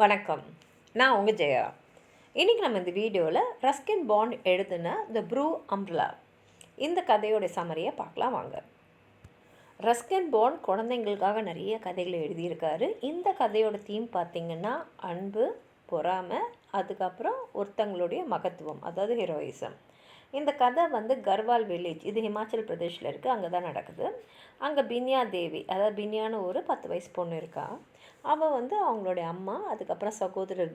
வணக்கம். நான் உங்கள் ஜெயா. இன்றைக்கி நம்ம இந்த வீடியோவில் ரஸ்கின் பாண்ட் எழுதின த ப்ரூ அம்ப்ரலா இந்த கதையோட சம்மரியை பார்க்கலாம் வாங்க. ரஸ்கின் பாண்ட் குழந்தைங்களுக்காக நிறைய கதைகளை எழுதியிருக்காரு. இந்த கதையோட தீம் பார்த்திங்கன்னா அன்பு, பொறாமை, அதுக்கப்புறம் ஒருத்தங்களுடைய மகத்துவம், அதாவது ஹீரோயிசம். இந்த கதை கர்வால் வில்லேஜ், இது ஹிமாச்சல் பிரதேஷில் இருக்குது, அங்கே தான் நடக்குது. அங்கே பின்யா தேவி, அதாவது பின்யான்னு ஒரு 10 வயசு பொண்ணு இருக்கா. அவள் அவங்களுடைய அம்மா, அதுக்கப்புறம் சகோதரர்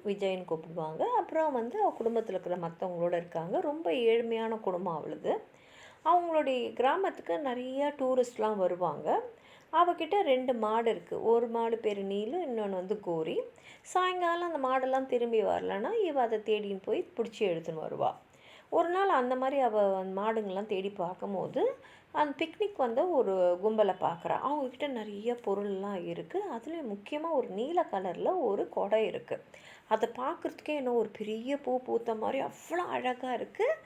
விஜய்ன்னு கூப்பிடுவாங்க. அப்புறம் அவள் குடும்பத்தில் இருக்கிற மற்றவங்களோட இருக்காங்க. ரொம்ப ஏழ்மையான குடும்பம் அவளுது. அவங்களுடைய கிராமத்துக்கு நிறைய டூரிஸ்ட்லாம் வருவாங்க. அவகிட்ட 2 மாடு இருக்குது. ஒரு மாடு பேர் நீலு, இன்னொன்று கோரி. சாயங்காலம் அந்த மாடெல்லாம் திரும்பி வரலன்னா இவள் அதை தேடின்னு போய் பிடிச்சி எடுத்துன்னு வருவாள். ஒரு நாள் அந்த மாதிரி அவள் மாடுங்கள்லாம் தேடி பார்க்கும்போது அந்த பிக்னிக் ஒரு கும்பலை பார்க்குறா. அவங்கக்கிட்ட நிறைய பொருள்லாம் இருக்குது. அதுலேயும் முக்கியமாக ஒரு நீல கலரில் ஒரு குடை இருக்குது. அதை பார்க்குறதுக்கே என்ன ஒரு பெரிய பூ பூத்த மாதிரி அவ்வளோ அழகாக இருக்குது.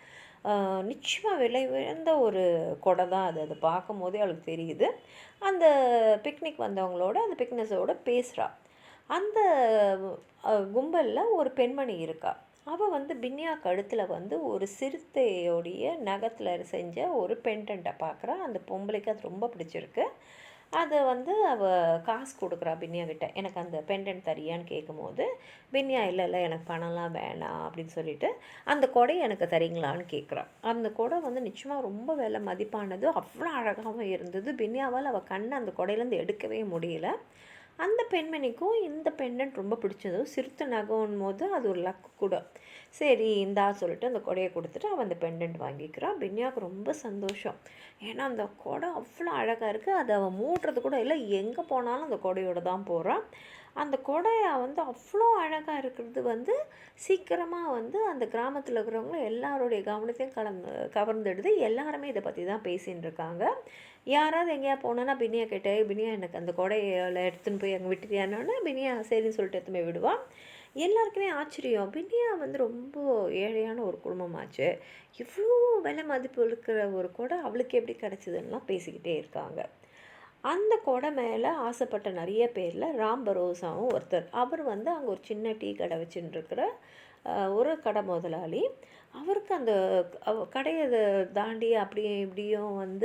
நிச்சயமாக விலை உயர்ந்த ஒரு குடை தான் அது. அதை பார்க்கும் போதே அவளுக்கு தெரியுது. அந்த பிக்னிக் வந்தவங்களோட அந்த பிக்னஸோட பேசுகிறா. அந்த கும்பலில் ஒரு பெண்மணி இருக்கா. அவள் பின்யா கழுத்தில் ஒரு சிறுத்தையோடைய நகத்தில் செஞ்ச ஒரு பெண்டண்ட்டை பார்க்குறா. அந்த பொம்பளைக்கு அது ரொம்ப பிடிச்சிருக்கு. அதை அவள் காசு கொடுக்குறா பின்யா கிட்ட. எனக்கு அந்த பெண்டன்ட் தரியான்னு கேட்கும்போது பின்யா இல்லை எனக்கு பணம்லாம் வேணாம் அப்படின்னு சொல்லிட்டு அந்த கொடை எனக்கு தரீங்களான்னு கேட்குறான். அந்த கொடை நிச்சயமாக ரொம்ப விலை மதிப்பானது, அவ்வளோ அழகாகவும் இருந்தது. பின்யாவால் அவள் கண்ணை அந்த கொடையிலேருந்து எடுக்கவே முடியல. அந்த பெண்மணிக்கும் இந்த பெண்டன்ட் ரொம்ப பிடிச்சது. சிறுத்தை நகைன்னும் போது அது ஒரு லக்கு கூட. சரி இந்தா சொல்லிட்டு அந்த கொடையை கொடுத்துட்டு அவன் அந்த பெண்டன்ட் வாங்கிக்கிறான். பின்யாவுக்கு ரொம்ப சந்தோஷம். ஏன்னா அந்த கொடை அவ்வளோ அழகாக இருக்குது. அதை அவன் மூடுறது கூட இல்லை, எங்கே போனாலும் அந்த கொடையோடு தான் போகிறான். அந்த கொடையை அவ்வளோ அழகாக இருக்கிறது சீக்கிரமாக அந்த கிராமத்தில் இருக்கிறவங்க எல்லாருடைய கவனத்தையும் கவர்ந்துடுது. எல்லாருமே இதை பற்றி தான் பேசின்னு இருக்காங்க. யாராவது எங்கேயா போனோன்னா பின்னியா கேட்டேன், பின்னியா எனக்கு அந்த கொடையில் எடுத்துன்னு போய் அங்கே விட்டுறியானோன்னா பின்னியா சரின்னு சொல்லிட்டு எடுத்து போய் விடுவான். எல்லாருக்குமே ஆச்சரியம். பின்னியா ரொம்ப ஏழையான ஒரு குடும்பமாச்சு, இவ்வளோ விலை மதிப்பு இருக்கிற ஒரு கொடை அவளுக்கு எப்படி கிடச்சிதுன்னெலாம் பேசிக்கிட்டே இருக்காங்க. அந்த கொடை மேலே ஆசைப்பட்ட நிறைய பேரில் ராம் பரோசாவும் ஒருத்தர். அவர் அங்கே ஒரு சின்ன டீ கடை வச்சுட்டுருக்கிற ஒரு கடை முதலாளி. அவருக்கு அந்த கடையை தாண்டி அப்படியும் இப்படியும்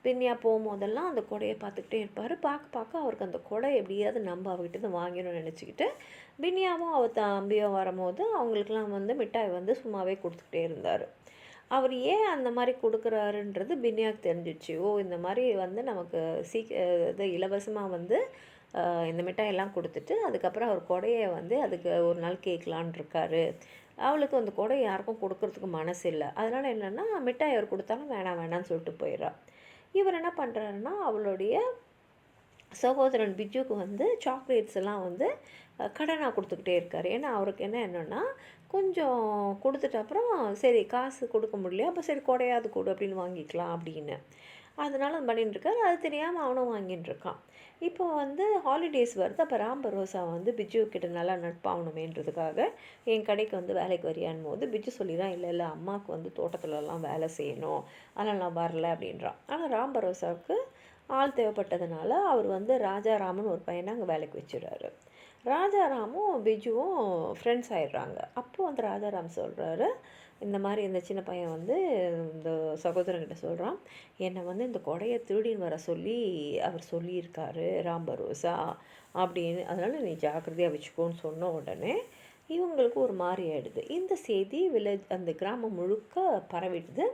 பின்னியா போகும்போதெல்லாம் அந்த கொடையை பார்த்துக்கிட்டே இருப்பார். பார்க்க அவருக்கு அந்த கொடை எப்படியாவது நம்ம அவகிட்ட வாங்கணும்னு நினச்சிக்கிட்டு பின்னியாவும் அவள் தம்பியும் வரும்போது அவங்களுக்கெல்லாம் மிட்டாய் சும்மாவே கொடுத்துக்கிட்டே இருந்தார். அவர் ஏன் அந்த மாதிரி கொடுக்குறாருன்றது பின்யாவுக்கு தெரிஞ்சிச்சு. இந்த மாதிரி நமக்கு இது இலவசமாக இந்த மிட்டாயெல்லாம் கொடுத்துட்டு அதுக்கப்புறம் அவர் கொடையை அதுக்கு ஒரு நாள் கேட்கலான் இருக்காரு. அவளுக்கு அந்த கொடை யாருக்கும் கொடுக்கறதுக்கு மனசு இல்லை. அதனால் என்னென்னா மிட்டாய் அவர் கொடுத்தாலும் வேணான்னு சொல்லிட்டு போயிடுறா. இவர் என்ன பண்ணுறாருன்னா அவளுடைய சகோதரன் பிஜுக்கு சாக்லேட்ஸ் எல்லாம் கடனாக கொடுத்துக்கிட்டே இருக்கார். ஏன்னா அவருக்கு என்னென்னா கொஞ்சம் கொடுத்துட்ட அப்புறம் சரி காசு கொடுக்க முடியல, அப்போ சரி கொடையாது கொடு அப்படின்னு வாங்கிக்கலாம் அப்படின்னு. அதனால பண்ணின்னு இருக்கார். அது தெரியாமல் அவனும் வாங்கின்னு இருக்கான். இப்போ ஹாலிடேஸ் வருது. அப்போ ராம் பரோசா பிஜு கிட்ட நல்லா நட்பாகணுமேன்றதுக்காக என் கடைக்கு வேலைக்கு வரியான் போது பிஜு சொல்லிடுறான், இல்லை அம்மாவுக்கு தோட்டத்துலலாம் வேலை செய்யணும், அதனால் நான் வரல அப்படின்றான். ஆனால் ராம் பரோசாவுக்கு ஆள் தேவைப்பட்டதுனால அவர் ராஜாராமன் ஒரு பையனை அங்கே வேலைக்கு வச்சுடுறாரு. ராஜாராமும் பிஜுவும் ஃப்ரெண்ட்ஸ் ஆயிடுறாங்க. அப்போது ராஜாராம் சொல்கிறாரு, இந்த மாதிரி இந்த சின்ன பையன் இந்த சகோதரன்கிட்ட சொல்கிறான், என்னை இந்த கொடையை திருடின்னு வர சொல்லி அவர் சொல்லியிருக்காரு ராம் பரோசா அப்படின்னு, அதனால் நீ ஜாக்கிரதையாக வச்சுக்கோன்னு சொன்ன உடனே இவங்களுக்கு ஒரு மாதிரி ஆகிடுது. இந்த செய்தி அந்த கிராமம் முழுக்க பரவிடுது.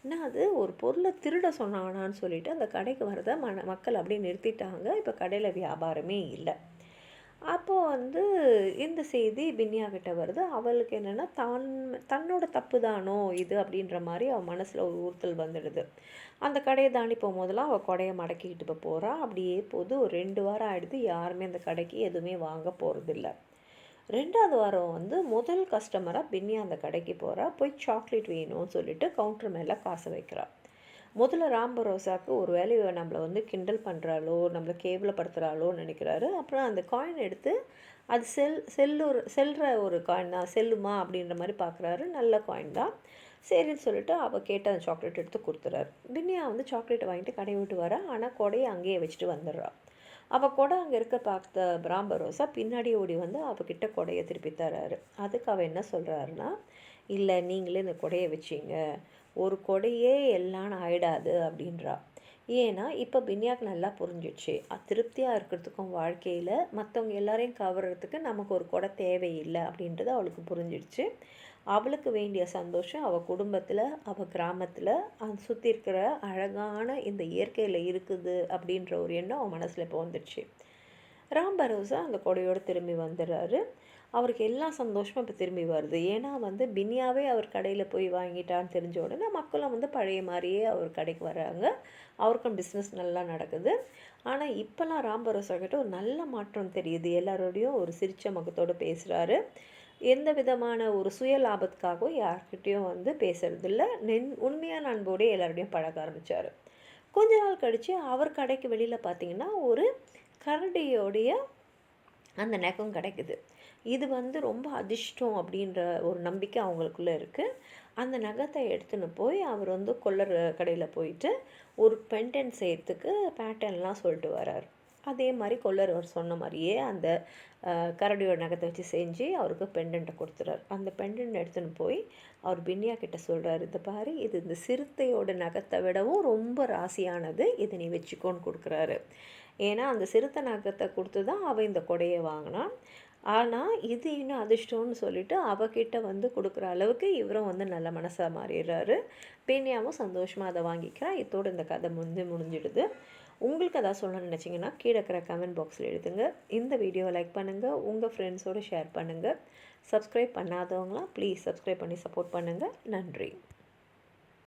என்ன அது ஒரு பொருளை திருட சொன்னானான்னு சொல்லிட்டு அந்த கடைக்கு வரதை மக்கள் அப்படியே நிறுத்திட்டாங்க. இப்போ கடையில் வியாபாரமே இல்லை. அப்போது இந்த செய்தி பின்யா கிட்ட வருது. அவளுக்கு என்னென்னா தன்னோட தப்பு தானோ இது அப்படின்ற மாதிரி அவள் மனசில் ஒரு ஊர்த்தல் வந்துடுது. அந்த கடையை தாண்டி போகும்போதெல்லாம் அவள் கொடையை மடக்கிக்கிட்டு இப்போ போகிறா. அப்படியே போது ஒரு 2 வாரம் ஆகிடுது. யாருமே அந்த கடைக்கு எதுவுமே வாங்க போகிறதில்ல. 2வது வாரம் முதல் கஸ்டமராக பின்யா அந்த கடைக்கு போகிறா. போய் சாக்லேட் வேணும்னு சொல்லிட்டு கவுண்டர் மேலே காசை வைக்கிறா. முதல்ல ராம் பரோசாவுக்கு ஒரு வேலையை நம்மளை கிண்டல் பண்ணுறாளோ, நம்மளை கேவலப்படுத்துகிறாளோன்னு நினைக்கிறாரு. அப்புறம் அந்த காயின் எடுத்து அது செல்கிற ஒரு காயின் தான், செல்லுமா அப்படின்ற மாதிரி பார்க்குறாரு. நல்ல காயின் தான், சரின்னு சொல்லிட்டு அவள் கேட்ட அந்த சாக்லேட் எடுத்து கொடுத்துறாரு. பின்னியா சாக்லேட்டை வாங்கிட்டு கடையை விட்டு வரா. ஆனால் கொடையை அங்கேயே வச்சுட்டு வந்துடுறா. அவள் கொடை அங்கே இருக்க பார்த்த பிராம்பரோசா பின்னாடி ஓடி வந்து அவகிட்ட கொடையை திருப்பி தராரு. அதுக்கு அவள் என்ன சொல்கிறாருன்னா, இல்லை நீங்களே இந்த கொடையை வச்சிங்க, ஒரு கொடையே எல்லாம் ஆயிடாது அப்படின்றா. ஏன்னா இப்போ பின்யாக்கு நல்லா புரிஞ்சிடுச்சு, திருப்தியாக இருக்கிறதுக்கும் வாழ்க்கையில் மற்றவங்க எல்லாரையும் கவர்றதுக்கு நமக்கு ஒரு கொடை தேவையில்லை அப்படின்றது அவளுக்கு புரிஞ்சிடுச்சு. அவளுக்கு வேண்டிய சந்தோஷம் அவள் குடும்பத்தில், அவள் கிராமத்தில், சுற்றி இருக்கிற அழகான இந்த இயற்கையில் இருக்குது அப்படின்ற ஒரு எண்ணம் அவன் மனசில் இப்போ வந்துடுச்சு. ராம் பரோசா அந்த கொடையோடு திரும்பி வந்துடுறாரு. அவருக்கு எல்லா சந்தோஷமும் இப்போ திரும்பி வருது. ஏன்னா வந்து பின்யாவே அவர் கடையில் போய் வாங்கிட்டான்னு தெரிஞ்ச உடனே மக்களும் வந்து பழைய மாதிரியே அவர் கடைக்கு வராங்க. அவருக்கும் பிஸ்னஸ் நல்லா நடக்குது. ஆனால் இப்போல்லாம் ராம் பரோசா கிட்ட ஒரு நல்ல மாற்றம் தெரியுது. எல்லாரோடையும் ஒரு சிரிச்ச முகத்தோடு பேசுகிறாரு. எந்த விதமான ஒரு சுய லாபத்துக்காகவும் யார்கிட்டையும் வந்து பேசுறதில்ல. உண்மையான அன்போடு எல்லாரோடையும் பழக ஆரம்பித்தார். கொஞ்ச நாள் கழித்து அவர் கடைக்கு வெளியில் பார்த்திங்கன்னா ஒரு கரடியோடைய அந்த நகம் கிடைக்குது. இது வந்து ரொம்ப அதிர்ஷ்டம் அப்படின்ற ஒரு நம்பிக்கை அவங்களுக்குள்ளே இருக்குது. அந்த நகத்தை எடுத்துன்னு போய் அவர் வந்து கொல்லர் கடையில் போயிட்டு ஒரு பென்டன் செய்கிறதுக்கு பேட்டர்ன்லாம் சொல்லிட்டு வரார். அதே மாதிரி கொல்லர் அவர் சொன்ன மாதிரியே அந்த கரடியோட நகத்தை வச்சு செஞ்சு அவருக்கு பெண்டண்ட்டை கொடுத்துறாரு. அந்த பெண்டன்ட் எடுத்துன்னு போய் அவர் பின்யா கிட்ட சொல்கிறாரு, இதை பாரு, இது இந்த சிறுத்தையோட நகத்தை விடவும் ரொம்ப ராசியானது, இதை நீ வச்சுக்கோன்னு கொடுக்குறாரு. ஏன்னா அந்த சிறுத்தை நகத்தை கொடுத்து தான் அவள் இந்த கொடையை வாங்கினான். ஆனால் இது இன்னும் அதிர்ஷ்டம்னு சொல்லிவிட்டு அவகிட்ட வந்து கொடுக்குற அளவுக்கு இவரும் வந்து நல்ல மனசாக மாறிடுறாரு. பின்யாவும் சந்தோஷமாக அதை வாங்கிக்கிறான். இதோடு இந்த கதை முடிஞ்சிடுது. உங்களுக்கு எதாவது சொல்லணும்னு நினச்சிங்கன்னா கீழே இருக்கிற கமெண்ட் பாக்ஸில் எழுதுங்க. இந்த வீடியோவை லைக் பண்ணுங்கள், உங்கள் ஃப்ரெண்ட்ஸோடு ஷேர் பண்ணுங்கள். சப்ஸ்கிரைப் பண்ணாதவங்களாம் ப்ளீஸ் சப்ஸ்கிரைப் பண்ணி சப்போர்ட் பண்ணுங்கள். நன்றி.